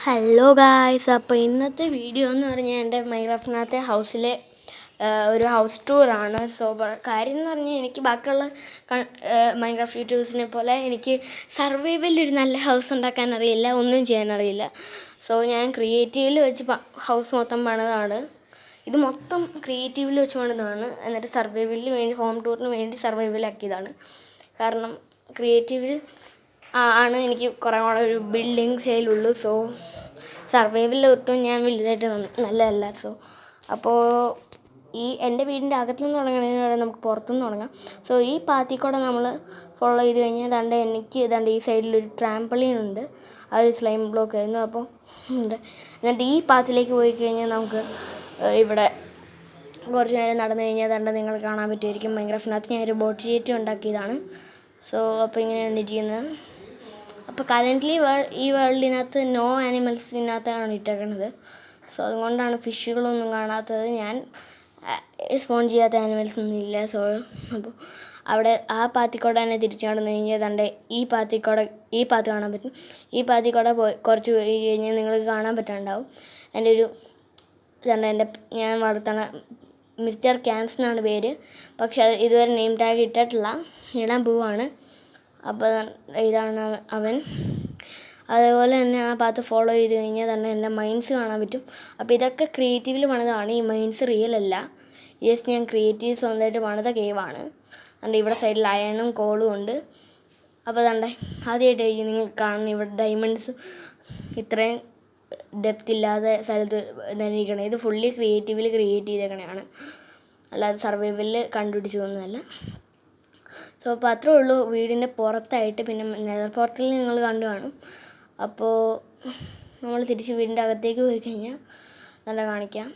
Hello guys, അപ്പോൾ ഇന്നത്തെ video എന്ന് പറഞ്ഞാൽ എൻ്റെ മൈൻക്രാഫ്റ്റിനകത്തെ ഹൗസിലെ ഒരു ഹൗസ് ടൂറാണ്. സോ കാര്യം എന്ന് പറഞ്ഞാൽ എനിക്ക് ബാക്കിയുള്ള മൈൻക്രാഫ്റ്റ് യൂട്യൂബേഴ്സിനെ പോലെ എനിക്ക് സർവൈവലിൽ ഒരു നല്ല ഹൗസ് ഉണ്ടാക്കാൻ അറിയില്ല, ഒന്നും ചെയ്യാൻ അറിയില്ല. സോ ഞാൻ ക്രിയേറ്റീവിൽ വെച്ച് ഹൗസ് മൊത്തം പണിതാണ്. ഇത് മൊത്തം ക്രിയേറ്റീവിൽ വെച്ച് പണിതാണ്. എന്നിട്ട് സർവൈവലിന് വേണ്ടി, ഹോം ടൂറിന് വേണ്ടി സർവൈവലാക്കിയതാണ്. കാരണം ക്രിയേറ്റീവിൽ ആണ് എനിക്ക് കുറേ കൂടെ ഒരു ബിൽഡിങ് സ്റ്റൈലുള്ളൂ. സോ സർവൈവലിൽ ഒട്ടും ഞാൻ വലുതായിട്ട് നല്ലതല്ല. സോ അപ്പോൾ എൻ്റെ വീടിൻ്റെ അകത്തുനിന്ന് തുടങ്ങണമെന്ന് നമുക്ക് പുറത്തുനിന്ന് തുടങ്ങാം. സോ ഈ പാത്തിൽ കൂടെ നമ്മൾ ഫോളോ ചെയ്ത് കഴിഞ്ഞാൽ എനിക്ക് ഈ സൈഡിലൊരു ട്രാംപളീൻ ഉണ്ട്. ആ ഒരു സ്ലൈം ബ്ലോക്ക് ആയിരുന്നു. അപ്പോൾ എന്നിട്ട് ഈ പാത്തിലേക്ക് പോയി കഴിഞ്ഞാൽ നമുക്ക് ഇവിടെ കുറച്ച് നേരം നടന്നു കഴിഞ്ഞാൽ നിങ്ങൾ കാണാൻ പറ്റുമായിരിക്കും. മൈൻക്രാഫ്റ്റിനകത്ത് ഞാനൊരു ബോട്ട് ജെറ്റ് ഉണ്ടാക്കിയതാണ്. സോ അപ്പോൾ ഇങ്ങനെയാണ് ഇരിക്കുന്നത്. അപ്പോൾ കറൻ്റ്ലി ഈ വേൾഡിനകത്ത് നോ ആനിമൽസിനകത്താണ് ഇട്ടേക്കുന്നത്. സോ അതുകൊണ്ടാണ് ഫിഷുകളൊന്നും കാണാത്തത്. ഞാൻ സ്പോൺ ചെയ്യാത്ത ആനിമൽസ് ഒന്നും ഇല്ല. സോ അപ്പോൾ അവിടെ ആ പാത്തിക്കൂടെ തന്നെ തിരിച്ചു നടന്നു കഴിഞ്ഞാൽ ഈ പാത്ത് കാണാൻ പറ്റും. ഈ പാത്തിക്കൂടെ കുറച്ച് പോയി കഴിഞ്ഞാൽ നിങ്ങൾക്ക് കാണാൻ പറ്റാണ്ടാവും ഞാൻ വളർത്തണ മിസ്റ്റർ ക്യാൻസ് എന്നാണ് പേര്. പക്ഷെ അത് ഇതുവരെ നെയിം ടാഗ് ഇട്ടിട്ടില്ല, ഇടാൻ പോവാണ്. അപ്പോൾ ഇതാണ് അവൻ. അതേപോലെ തന്നെ ആ പാത്ത് ഫോളോ ചെയ്ത് കഴിഞ്ഞാൽ എൻ്റെ മൈൻസ് കാണാൻ പറ്റും. അപ്പോൾ ഇതൊക്കെ ക്രിയേറ്റീവിൽ പണിതാണ്. ഈ മൈൻസ് റിയൽ അല്ല, ജസ്റ്റ് ഞാൻ ക്രിയേറ്റീവ് സ്വന്തമായിട്ട് പണിത കേവാണ്. ഇവിടെ സൈഡിൽ അയണും കോളും ഉണ്ട്. അപ്പോൾ ആദ്യമായിട്ടായിരിക്കും നിങ്ങൾ കാണുന്നത് ഇവിടെ ഡയമണ്ട്സ് ഇത്രയും ഡെപ്ത് ഇല്ലാതെ സ്ഥലത്ത് ഇരിക്കണേ. ഇത് ഫുള്ളി ക്രിയേറ്റീവിൽ ക്രിയേറ്റ് ചെയ്തേക്കണതാണ്, അല്ലാതെ സർവൈവലിൽ കണ്ടുപിടിച്ചതൊന്നുമല്ല. സോ അപ്പോൾ അത്രേ ഉള്ളൂ വീടിൻ്റെ പുറത്തായിട്ട്. പിന്നെ നെതർ പോർട്ടലിൽ നിങ്ങൾ കണ്ടു കാണും. അപ്പോൾ നമ്മൾ തിരിച്ച് വീടിൻ്റെ അകത്തേക്ക് പോയി കഴിഞ്ഞാൽ കാണിക്കാം.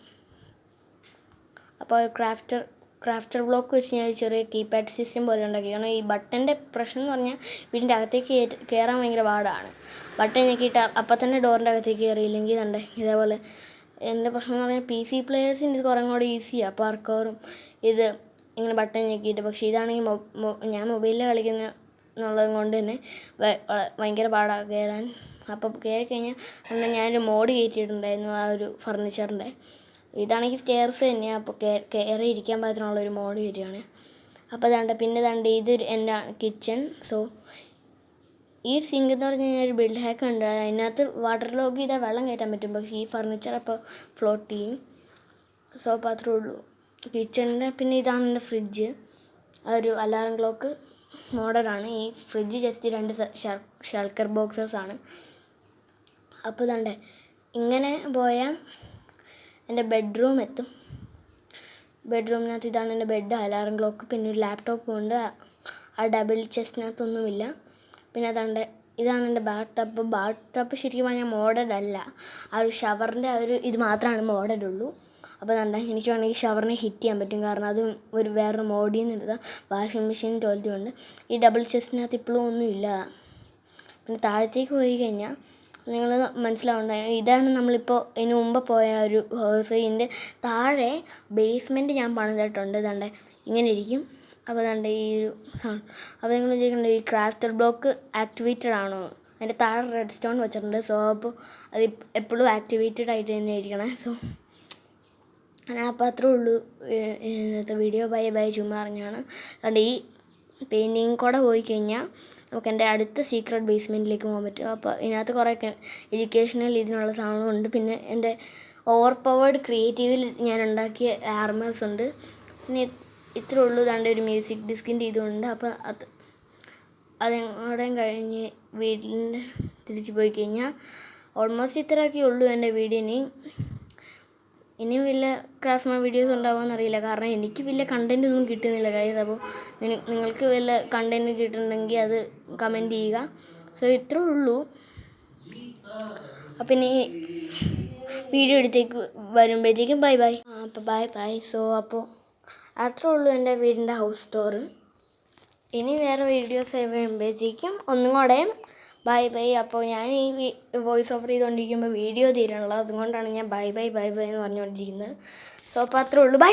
അപ്പോൾ ക്രാഫ്റ്റർ ബ്ലോക്ക് വെച്ച് ഞാൻ ചെറിയ കീപാഡ് സിസ്റ്റം പോലെ ഉണ്ടാക്കിയാണ്. ഈ ബട്ടൻ്റെ പ്രശ്നം എന്ന് പറഞ്ഞാൽ വീടിൻ്റെ അകത്തേക്ക് കയറാൻ ഭയങ്കര പാടാണ്. ബട്ടൺ ഞെക്കിയിട്ട് അപ്പം തന്നെ ഡോറിൻ്റെ അകത്തേക്ക് കയറിയില്ലെങ്കിൽ ഇതേപോലെ. എൻ്റെ പ്രശ്നം എന്ന് പറഞ്ഞാൽ PC പ്ലേയേഴ്സിന് ഇത് കുറേ കൂടെ ഈസിയാണ്, പാർക്കോറും ഇത് ഇങ്ങനെ ബട്ടൺ ഞെക്കിയിട്ട്. പക്ഷേ ഇതാണെങ്കിൽ ഞാൻ മൊബൈലിൽ കളിക്കുന്ന എന്നുള്ളത് കൊണ്ട് തന്നെ ഭയങ്കര പാടാണ് കയറാൻ. അപ്പോൾ കയറി കഴിഞ്ഞാൽ ഞാനൊരു മോഡ് കയറ്റിയിട്ടുണ്ടായിരുന്നു ആ ഒരു ഫർണിച്ചറിൻ്റെ. ഇതാണെങ്കിൽ സ്റ്റെയർസ് തന്നെയാണ്. അപ്പോൾ കയറി ഇരിക്കാൻ പാകത്തിനുള്ളൊരു മോഡ് കയറ്റിയാണ്. അപ്പോൾ പിന്നെ ഇത് എൻ്റെ കിച്ചൺ. സോ ഈ ഒരു സിങ്ക് എന്ന് പറഞ്ഞു കഴിഞ്ഞാൽ ഒരു ബിൽഡ് ഹാക്ക് ഉണ്ട്. അതിനകത്ത് വാട്ടർ ലോഗ് ചെയ്താൽ വെള്ളം കയറ്റാൻ പറ്റും. പക്ഷേ ഈ ഫർണിച്ചർ അപ്പോൾ ഫ്ലോട്ട് ചെയ്യും. സോ അപ്പോൾ അത്രേ ഉള്ളൂ കിച്ചണിൻ്റെ. പിന്നെ ഇതാണ് എൻ്റെ ഫ്രിഡ്ജ്. ഒരു അലാറം ക്ലോക്ക് മോഡലാണ്. ഈ ഫ്രിഡ്ജ് ജസ്റ്റ് 2 ഷൾക്കർ ബോക്സസാണ്. അപ്പോൾ ഇങ്ങനെ പോയാൽ എൻ്റെ ബെഡ്റൂം എത്തും. ബെഡ്റൂമിനകത്ത് ഇതാണ് എൻ്റെ ബെഡ്, അലാറം ക്ലോക്ക്, പിന്നെ ഒരു ലാപ്ടോപ്പും ഉണ്ട്. ആ ഡബിൾ ചെസ്റ്റിനകത്തൊന്നുമില്ല. പിന്നെ ഇതാണ് എൻ്റെ ബാത്ത് ടബ് ശരിക്കും പറഞ്ഞാൽ മോഡഡ് അല്ല. ആ ഒരു ഷവറിൻ്റെ ഇത് മാത്രമാണ് മോഡഡ് ഉള്ളൂ. അപ്പോൾ എനിക്ക് വേണമെങ്കിൽ ഷവറിനെ ഹിറ്റ് ചെയ്യാൻ പറ്റും, കാരണം അത് വേറൊരു മോഡിൽ നിന്ന് എടുത്താൽ വാഷിംഗ് മെഷീൻ ടോയ്ലറ്റും ഉണ്ട്. ഈ ഡബിൾ ചെസ്റ്റിനകത്ത് ഇപ്പോഴും ഒന്നുമില്ല. പിന്നെ താഴത്തേക്ക് പോയി കഴിഞ്ഞാൽ നിങ്ങൾ മനസ്സിലാവണ്ട, ഇതാണ് നമ്മളിപ്പോൾ ഇതിന് മുമ്പ് പോയ ഒരു ഹൗസ്. ഇതിൻ്റെ താഴെ ബേസ്മെൻറ്റ് ഞാൻ പണിതിട്ടുണ്ട്. ഇങ്ങനെ ഇരിക്കും. അപ്പോൾ ഈ ഒരു സൗണ്ട്. അപ്പോൾ നിങ്ങൾ ചോദിക്കേണ്ടത് ഈ ക്രാഫ്റ്റർ ബ്ലോക്ക് ആക്ടിവേറ്റഡ് ആണോ? അതിൻ്റെ താഴെ റെഡ് സ്റ്റോൺ വെച്ചിട്ടുണ്ട്. സോ അപ്പോൾ അത് എപ്പോഴും ആക്ടിവേറ്റഡ് ആയിട്ട് തന്നെ ഇരിക്കണേ. സോ അപ്പോൾ അത്രേ ഉള്ളൂ ഇന്നത്തെ വീഡിയോ. ബൈ ചുമ്മാ അറിഞ്ഞാണ്. ഈ പെയിൻറ്റിങ് കൂടെ പോയി കഴിഞ്ഞാൽ നമുക്ക് എൻ്റെ അടുത്ത സീക്രട്ട് ബേസ്മെൻറ്റിലേക്ക് പോകാൻ പറ്റും. അപ്പോൾ ഇതിനകത്ത് കുറേയൊക്കെ എഡ്യൂക്കേഷണൽ ഇതിനുള്ള സാധനങ്ങളുണ്ട്. പിന്നെ എൻ്റെ ഓവർ പവേർഡ് ക്രിയേറ്റീവിൽ ഞാൻ ഉണ്ടാക്കിയ ആർമേഴ്സ് ഉണ്ട്. പിന്നെ ഇത്രേ ഉള്ളൂ. ഒരു മ്യൂസിക് ഡിസ്കിൻ്റെ ഇതുണ്ട്. അപ്പോൾ അതങ്ങോടെയും കഴിഞ്ഞ് വീട്ടിൽ തിരിച്ച് പോയി കഴിഞ്ഞാൽ ഓൾമോസ്റ്റ് ഇത്രയൊക്കെ ഉള്ളൂ എൻ്റെ വീഡിയോ. ഇനിയും വലിയ ക്രാഫ്റ്റ് വീഡിയോസ് ഉണ്ടാകുമെന്ന് അറിയില്ല, കാരണം എനിക്ക് വലിയ കണ്ടൻറ് ഒന്നും കിട്ടുന്നില്ല ഗൈസ്. അപ്പോൾ നിങ്ങൾക്ക് വല്ല കണ്ടൻറ് കിട്ടുന്നുണ്ടെങ്കിൽ അത് കമൻറ്റ് ചെയ്യുക. സോ ഇത്രേ ഉള്ളൂ. അപ്പം ഇനി വീഡിയോ എടുത്തേക്ക് വരുമ്പോഴത്തേക്കും ബൈ. അപ്പോൾ ബൈ. സോ അപ്പോൾ അത്രേ ഉള്ളൂ എൻ്റെ വീടിൻ്റെ ഹൗസ് ടൂർ. ഇനി വേറെ വീഡിയോസ് വരുമ്പോഴത്തേക്കും ഒന്നും കൂടെ ബൈ. അപ്പോൾ ഞാൻ ഈ വോയിസ് ഓവർ ചെയ്തുകൊണ്ടിരിക്കുമ്പോൾ വീഡിയോ തീരാനുള്ളത്, അതുകൊണ്ടാണ് ഞാൻ ബൈ എന്ന് പറഞ്ഞുകൊണ്ടിരിക്കുന്നത്. സോ അപ്പോൾ അത്രേ ഉള്ളൂ. ബൈ.